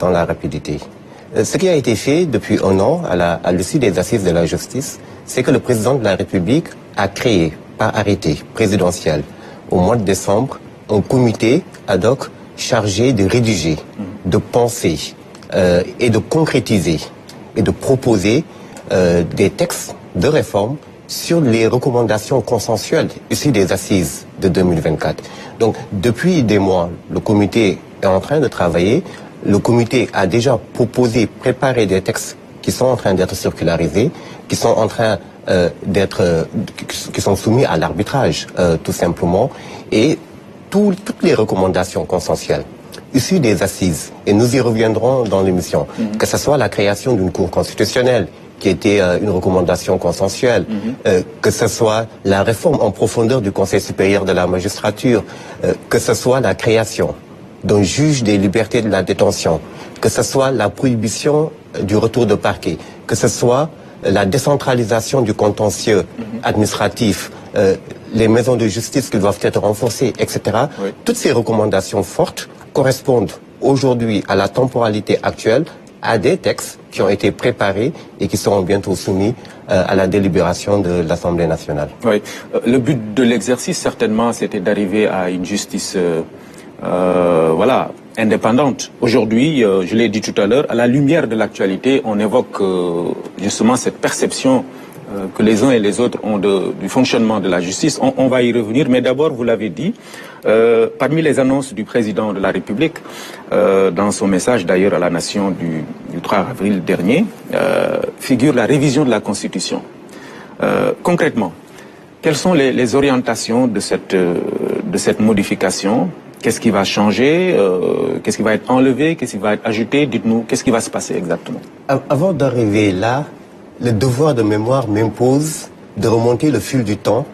dans la rapidité. Ce qui a été fait depuis un an, à l'issue des assises de la justice, c'est que le président de la République a créé, par arrêté présidentiel, au mois de décembre, un comité ad hoc chargé de rédiger, de penser et de concrétiser et de proposer des textes de réforme sur les recommandations consensuelles issues des assises de 2024. Donc, depuis des mois, le comité est en train de travailler. Le comité a déjà proposé, préparé des textes qui sont en train d'être circularisés, qui sont en train qui sont soumis à l'arbitrage, tout simplement, et toutes les recommandations consensuelles issues des assises, et nous y reviendrons dans l'émission, que ce soit la création d'une cour constitutionnelle, qui était une recommandation consensuelle, que ce soit la réforme en profondeur du Conseil supérieur de la magistrature, que ce soit la création d'un juge des libertés de la détention, que ce soit la prohibition du retour de parquet, que ce soit la décentralisation du contentieux administratif, les maisons de justice qui doivent être renforcées, etc. Oui. Toutes ces recommandations fortes correspondent aujourd'hui à la temporalité actuelle, à des textes qui ont été préparés et qui seront bientôt soumis à la délibération de l'Assemblée nationale. Oui. Le but de l'exercice, certainement, c'était d'arriver à une justice indépendante. Aujourd'hui, je l'ai dit tout à l'heure, à la lumière de l'actualité, on évoque justement cette perception que les uns et les autres ont du fonctionnement de la justice. On va y revenir, mais d'abord, vous l'avez dit, parmi les annonces du président de la République, dans son message d'ailleurs à la nation du 3 avril dernier, figure la révision de la Constitution. Concrètement, quelles sont les orientations de cette modification ? Qu'est-ce qui va changer? Qu'est-ce qui va être enlevé? Qu'est-ce qui va être ajouté? Dites-nous, qu'est-ce qui va se passer exactement? Avant d'arriver là, le devoir de mémoire m'impose de remonter le fil du temps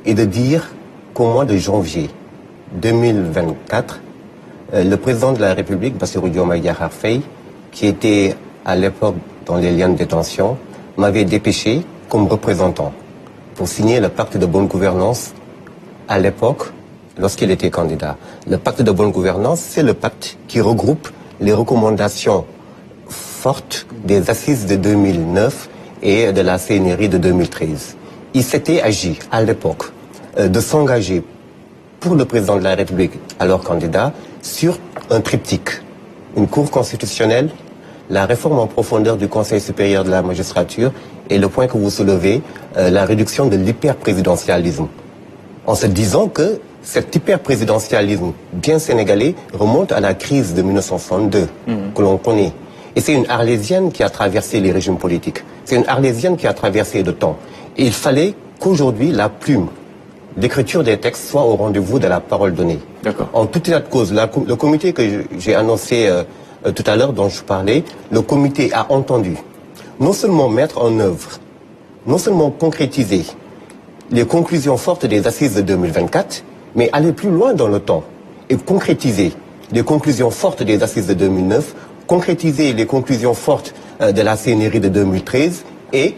et de dire qu'au mois de janvier 2024, le président de la République, Bassirou Diomaye Diakhar Faye, qui était à l'époque dans les liens de détention, m'avait dépêché comme représentant pour signer le pacte de bonne gouvernance à l'époque, lorsqu'il était candidat. Le pacte de bonne gouvernance, c'est le pacte qui regroupe les recommandations fortes des assises de 2009 et de la CNRI de 2013. Il s'était agi, à l'époque, de s'engager pour le président de la République, alors candidat, sur un triptyque. Une cour constitutionnelle, la réforme en profondeur du Conseil supérieur de la magistrature et le point que vous soulevez, la réduction de l'hyperprésidentialisme. En se disant que cet hyper-présidentialisme bien sénégalais remonte à la crise de 1962 que l'on connaît. Et c'est une arlésienne qui a traversé les régimes politiques. C'est une arlésienne qui a traversé le temps. Et il fallait qu'aujourd'hui, la plume, l'écriture des textes soit au rendez-vous de la parole donnée. En tout état de cause, le comité que j'ai annoncé tout à l'heure, dont je parlais, le comité a entendu non seulement mettre en œuvre, non seulement concrétiser les conclusions fortes des assises de 2024, mais aller plus loin dans le temps et concrétiser les conclusions fortes des assises de 2009, concrétiser les conclusions fortes de la CNRI de 2013 et,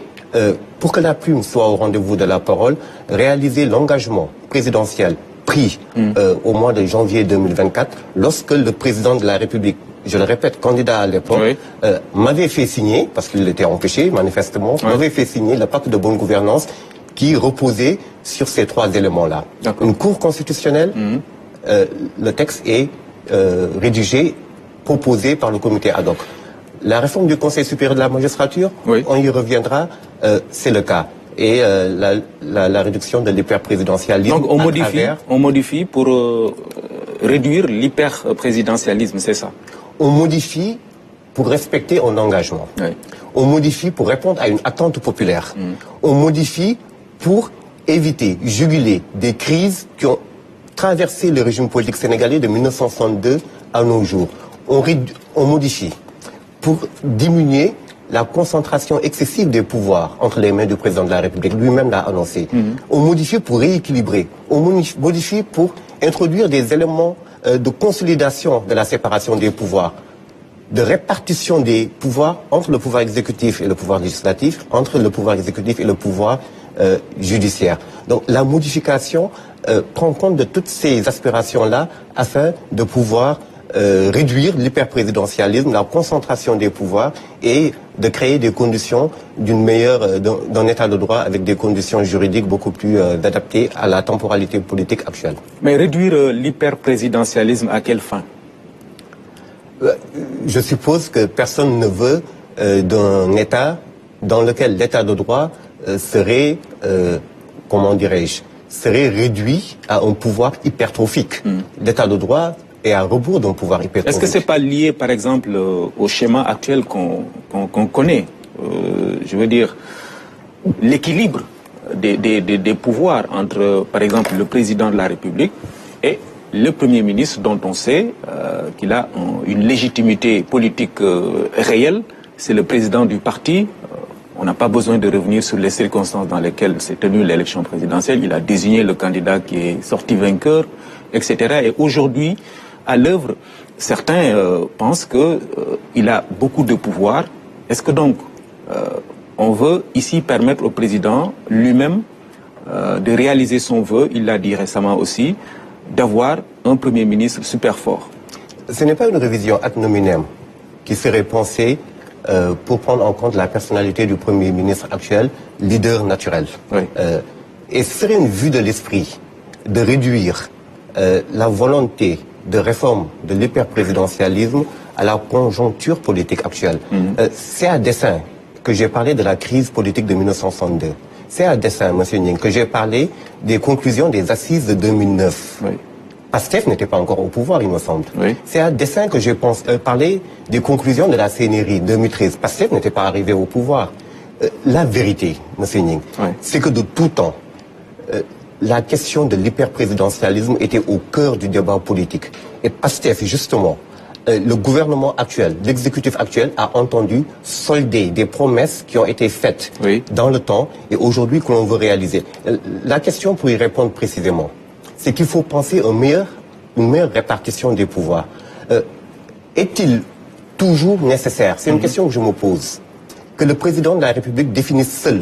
pour que la plume soit au rendez-vous de la parole, réaliser l'engagement présidentiel pris au mois de janvier 2024 lorsque le président de la République, je le répète, candidat à l'époque, m'avait fait signer, parce qu'il était empêché manifestement, m'avait fait signer le pacte de bonne gouvernance qui reposait sur ces trois éléments-là. Une cour constitutionnelle, le texte est rédigé, proposé par le comité ad hoc. La réforme du Conseil supérieur de la magistrature, on y reviendra, c'est le cas. Et la réduction de l'hyperprésidentialisme. Donc on modifie pour réduire l'hyperprésidentialisme, c'est ça? On modifie pour respecter un engagement. On modifie pour répondre à une attente populaire. On modifie pour éviter, juguler des crises qui ont traversé le régime politique sénégalais de 1962 à nos jours. On modifie pour diminuer la concentration excessive des pouvoirs entre les mains du président de la République. Lui-même l'a annoncé. On modifie pour rééquilibrer. On modifie pour introduire des éléments de consolidation de la séparation des pouvoirs, de répartition des pouvoirs entre le pouvoir exécutif et le pouvoir législatif, entre le pouvoir exécutif et le pouvoir judiciaire. Donc la modification prend compte de toutes ces aspirations-là afin de pouvoir réduire l'hyperprésidentialisme, la concentration des pouvoirs et de créer des conditions d'un état de droit avec des conditions juridiques beaucoup plus adaptées à la temporalité politique actuelle. Mais réduire l'hyperprésidentialisme à quelle fin? Je suppose que personne ne veut d'un État dans lequel l'état de droit serait, serait réduit à un pouvoir hypertrophique. L'état de droit est à rebours d'un pouvoir hypertrophique. Est-ce que c'est pas lié, par exemple, au schéma actuel qu'on connaît? Je veux dire, l'équilibre des pouvoirs entre, par exemple, le président de la République et le Premier ministre, dont on sait qu'il a une légitimité politique réelle. C'est le président du parti. On n'a pas besoin de revenir sur les circonstances dans lesquelles s'est tenue l'élection présidentielle. Il a désigné le candidat qui est sorti vainqueur, etc. Et aujourd'hui, à l'œuvre, certains pensent qu'il a beaucoup de pouvoir. Est-ce que donc on veut ici permettre au président lui-même de réaliser son vœu, il l'a dit récemment aussi, d'avoir un Premier ministre super fort? Ce n'est pas une révision ad nominem qui serait pensée pour prendre en compte la personnalité du Premier ministre actuel, leader naturel. Oui. Et ce serait une vue de l'esprit de réduire la volonté de réforme de l'hyperprésidentialisme à la conjoncture politique actuelle. C'est à dessein que j'ai parlé de la crise politique de 1962. C'est à dessein, M. Ning, que j'ai parlé des conclusions des assises de 2009. Oui. PASTEF n'était pas encore au pouvoir, il me semble. Oui. C'est à dessein que j'ai parlé des conclusions de la CNRI 2013. PASTEF n'était pas arrivé au pouvoir. La vérité, M. Ning, Oui. c'est que de tout temps, la question de l'hyperprésidentialisme était au cœur du débat politique. Et PASTEF, justement, le gouvernement actuel, l'exécutif actuel a entendu solder des promesses qui ont été faites Oui. dans le temps et aujourd'hui que l'on veut réaliser. La question, pour y répondre précisément, c'est qu'il faut penser une meilleure répartition des pouvoirs. Est-il toujours nécessaire, c'est une question que je me pose, que le président de la République définisse seul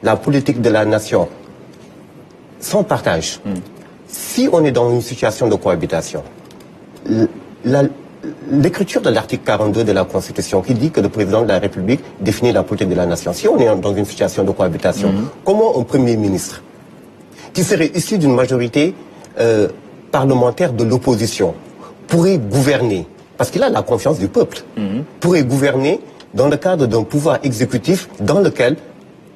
la politique de la nation, sans partage? Si on est dans une situation de cohabitation, l'écriture de l'article 42 de la Constitution qui dit que le président de la République définit la politique de la nation, si on est dans une situation de cohabitation, comment un Premier ministre qui serait issu d'une majorité parlementaire de l'opposition pourrait gouverner, parce qu'il a la confiance du peuple, pourrait gouverner dans le cadre d'un pouvoir exécutif dans lequel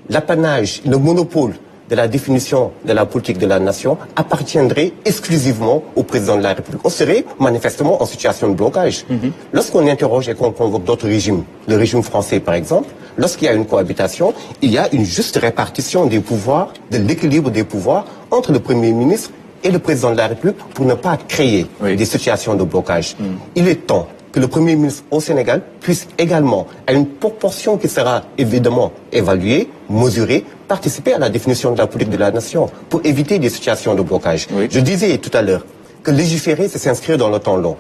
l'apanage, le monopole de la définition de la politique de la nation appartiendrait exclusivement au président de la République. On serait manifestement en situation de blocage. Lorsqu'on interroge et qu'on convoque d'autres régimes, le régime français par exemple, lorsqu'il y a une cohabitation, il y a une juste répartition des pouvoirs, de l'équilibre des pouvoirs entre le Premier ministre et le président de la République pour ne pas créer des situations de blocage. Il est temps que le Premier ministre au Sénégal puisse également, à une proportion qui sera évidemment évaluée, mesurée, participer à la définition de la politique de la nation pour éviter des situations de blocage. Oui. Je disais tout à l'heure que légiférer, c'est s'inscrire dans le temps long.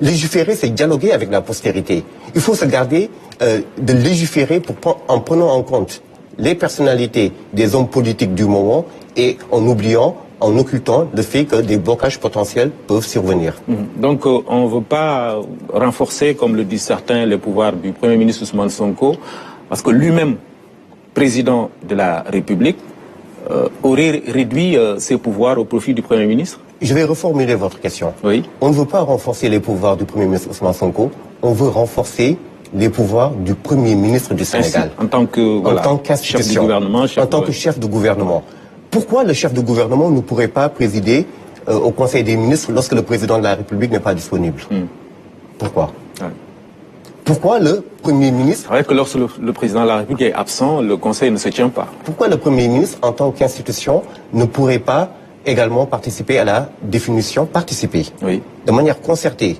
Légiférer, c'est dialoguer avec la postérité. Il faut se garder de légiférer en prenant en compte les personnalités des hommes politiques du moment et en occultant le fait que des blocages potentiels peuvent survenir. Donc on ne veut pas renforcer, comme le disent certains, les pouvoirs du Premier ministre Ousmane Sonko, parce que lui-même, président de la République, aurait réduit ses pouvoirs au profit du Premier ministre? Je vais reformuler votre question. Oui. On ne veut pas renforcer les pouvoirs du Premier ministre Ousmane Sonko, on veut renforcer les pouvoirs du Premier ministre du Sénégal. Ainsi, en tant que qu'institution, chef du gouvernement, en tant que chef de gouvernement. Pourquoi le chef de gouvernement ne pourrait pas présider au Conseil des ministres lorsque le président de la République n'est pas disponible? Pourquoi? Ouais. Pourquoi le Premier ministre... C'est vrai que lorsque le président de la République est absent, le Conseil ne se tient pas. Pourquoi le Premier ministre, en tant qu'institution, ne pourrait pas également participer à la définition, Oui. de manière concertée,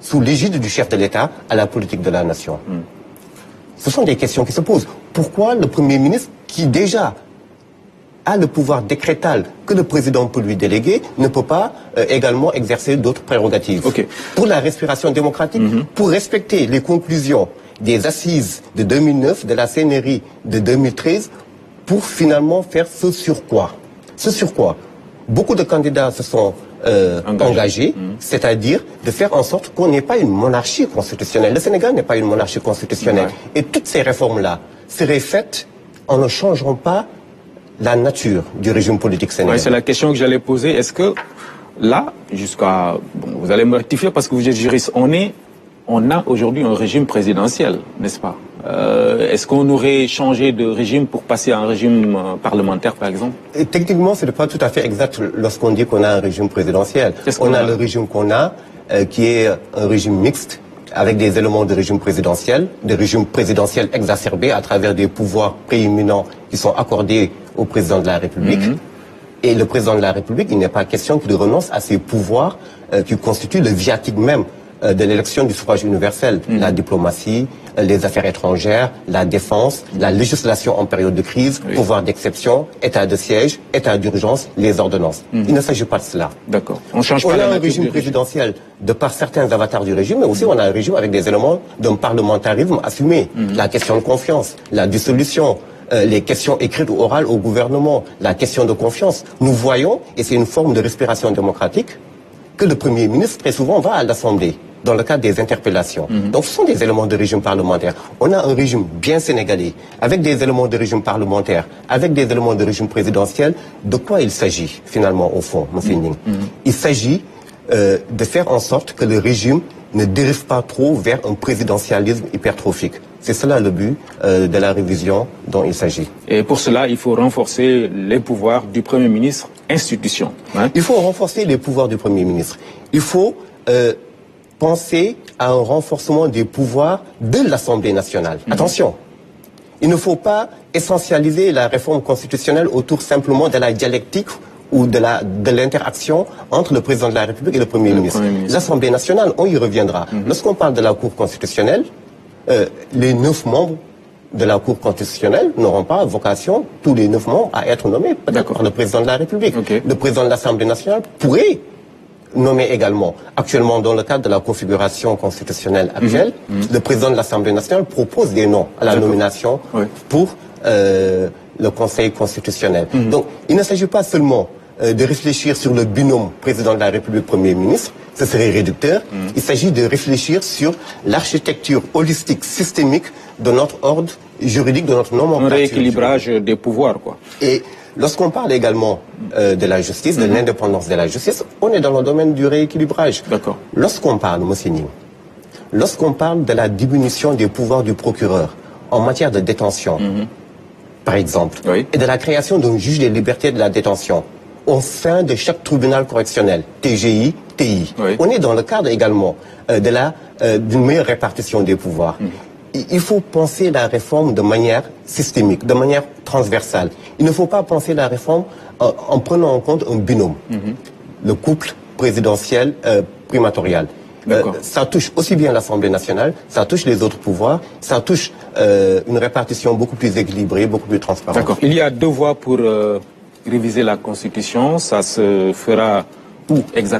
sous l'égide du chef de l'État, à la politique de la nation? Ce sont des questions qui se posent. Pourquoi le Premier ministre, qui déjà a le pouvoir décrétal que le président peut lui déléguer, ne peut pas également exercer d'autres prérogatives? Ok. Pour la respiration démocratique, pour respecter les conclusions des assises de 2009, de la CNRI de 2013, pour finalement faire ce sur quoi beaucoup de candidats se sont engagé, c'est-à-dire de faire en sorte qu'on n'ait pas une monarchie constitutionnelle. Le Sénégal n'est pas une monarchie constitutionnelle. Et toutes ces réformes-là seraient faites en ne changeant pas la nature du régime politique sénégalais. C'est la question que j'allais poser. Est-ce que là, jusqu'à... Bon, vous allez me rectifier parce que vous êtes juriste. On a aujourd'hui un régime présidentiel, n'est-ce pas? Est-ce qu'on aurait changé de régime pour passer à un régime parlementaire, par exemple? Et techniquement, ce n'est pas tout à fait exact lorsqu'on dit qu'on a un régime présidentiel. On a le régime qu'on a, qui est un régime mixte, avec des éléments de régime présidentiel exacerbés à travers des pouvoirs prééminents qui sont accordés au président de la République. Et le président de la République, il n'est pas question qu'il renonce à ses pouvoirs qui constituent le viatique même de l'élection du suffrage universel. La diplomatie, les affaires étrangères, la défense, la législation en période de crise, pouvoir d'exception, état de siège, état d'urgence, les ordonnances. Il ne s'agit pas de cela. D'accord. On change pas on la a un nature régime du présidentiel de par certains avatars du régime, mais aussi on a un régime avec des éléments d'un parlementarisme assumé. La question de confiance, la dissolution, les questions écrites ou orales au gouvernement, la question de confiance. Nous voyons, et c'est une forme de respiration démocratique, que le Premier ministre, très souvent, va à l'Assemblée dans le cadre des interpellations. Donc ce sont des éléments de régime parlementaire. On a un régime bien sénégalais, avec des éléments de régime parlementaire, avec des éléments de régime présidentiel. De quoi il s'agit, finalement, au fond, M. Ning? Il s'agit de faire en sorte que le régime ne dérive pas trop vers un présidentialisme hypertrophique. C'est cela le but de la révision dont il s'agit. Et pour cela, il faut renforcer les pouvoirs du Premier ministre, institution. Il faut renforcer les pouvoirs du Premier ministre. Il faut penser à un renforcement des pouvoirs de l'Assemblée nationale. Attention, il ne faut pas essentialiser la réforme constitutionnelle autour simplement de la dialectique ou de l'interaction entre le président de la République et le Premier ministre. L'Assemblée nationale, on y reviendra. Lorsqu'on parle de la Cour constitutionnelle, les 9 membres de la Cour constitutionnelle n'auront pas vocation, tous les 9 membres, à être nommés par le président de la République. Le président de l'Assemblée nationale pourrait nommer également. Actuellement, dans le cadre de la configuration constitutionnelle actuelle, le président de l'Assemblée nationale propose des noms à la nomination pour le Conseil constitutionnel. Donc, il ne s'agit pas seulement de réfléchir sur le binôme président de la République, Premier ministre, ce serait réducteur. Il s'agit de réfléchir sur l'architecture holistique, systémique de notre ordre juridique, de notre nomenclature. Un rééquilibrage des pouvoirs, quoi. Et lorsqu'on parle également de la justice, de l'indépendance de la justice, on est dans le domaine du rééquilibrage. D'accord. Lorsqu'on parle, Monseigneur, lorsqu'on parle de la diminution des pouvoirs du procureur en matière de détention, par exemple, et de la création d'un juge des libertés de la détention au sein de chaque tribunal correctionnel, TGI, TI. On est dans le cadre également d'une meilleure répartition des pouvoirs. Il faut penser la réforme de manière systémique, de manière transversale. Il ne faut pas penser la réforme en prenant en compte un binôme, le couple présidentiel primatorial. Ça touche aussi bien l'Assemblée nationale, ça touche les autres pouvoirs, ça touche une répartition beaucoup plus équilibrée, beaucoup plus transparente. D'accord. Il y a 2 voies pour réviser la Constitution. Ça se fera où exactement?